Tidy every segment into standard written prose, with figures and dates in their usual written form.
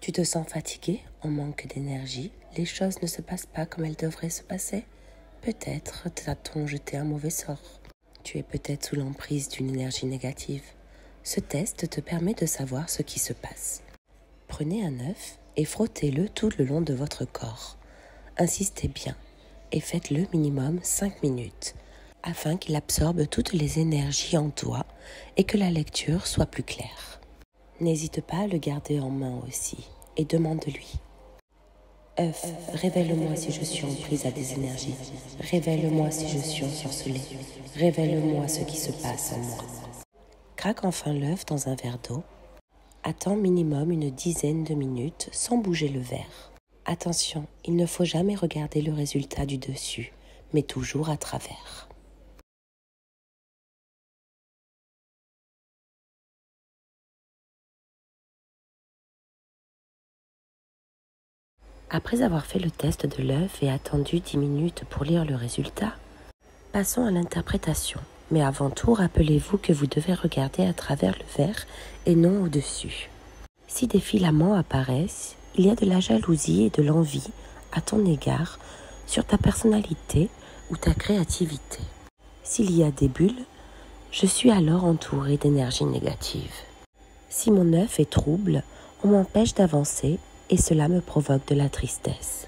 Tu te sens fatigué, en manque d'énergie, les choses ne se passent pas comme elles devraient se passer. Peut-être t'a-t-on jeté un mauvais sort. Tu es peut-être sous l'emprise d'une énergie négative. Ce test te permet de savoir ce qui se passe. Prenez un œuf et frottez-le tout le long de votre corps. Insistez bien et faites-le minimum 5 minutes afin qu'il absorbe toutes les énergies en toi et que la lecture soit plus claire. N'hésite pas à le garder en main aussi et demande-lui. œuf, révèle-moi si je suis en prise à des énergies. Révèle-moi si je suis ensorcelée. Révèle-moi ce qui se passe en moi. Craque enfin l'œuf dans un verre d'eau. Attends minimum une dizaine de minutes sans bouger le verre. Attention, il ne faut jamais regarder le résultat du dessus, mais toujours à travers. Après avoir fait le test de l'œuf et attendu 10 minutes pour lire le résultat, passons à l'interprétation. Mais avant tout, rappelez-vous que vous devez regarder à travers le verre et non au-dessus. Si des filaments apparaissent, il y a de la jalousie et de l'envie à ton égard sur ta personnalité ou ta créativité. S'il y a des bulles, je suis alors entouré d'énergie négative. Si mon œuf est trouble, on m'empêche d'avancer et cela me provoque de la tristesse.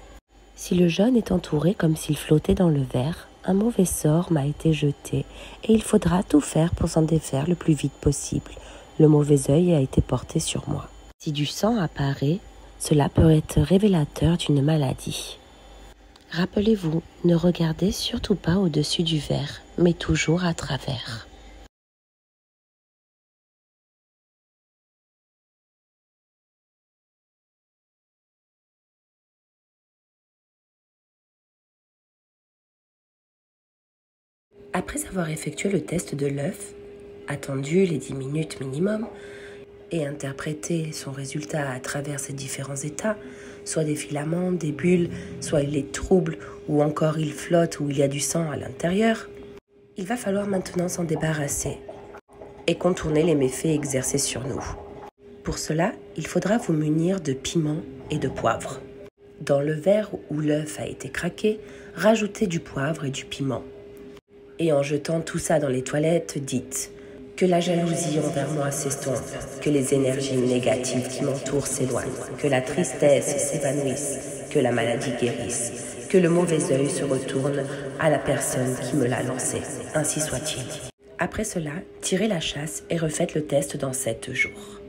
Si le jaune est entouré comme s'il flottait dans le verre, un mauvais sort m'a été jeté et il faudra tout faire pour s'en défaire le plus vite possible. Le mauvais œil a été porté sur moi. Si du sang apparaît, cela peut être révélateur d'une maladie. Rappelez-vous, ne regardez surtout pas au-dessus du verre, mais toujours à travers. Après avoir effectué le test de l'œuf, attendu les 10 minutes minimum, et interprété son résultat à travers ces différents états, soit des filaments, des bulles, soit il est trouble, ou encore il flotte ou il y a du sang à l'intérieur, il va falloir maintenant s'en débarrasser et contourner les méfaits exercés sur nous. Pour cela, il faudra vous munir de piment et de poivre. Dans le verre où l'œuf a été craqué, rajoutez du poivre et du piment. Et en jetant tout ça dans les toilettes, dites « Que la jalousie envers moi s'estompe, que les énergies négatives qui m'entourent s'éloignent, que la tristesse s'évanouisse, que la maladie guérisse, que le mauvais œil se retourne à la personne qui me l'a lancé, ainsi soit-il. » Après cela, tirez la chasse et refaites le test dans 7 jours.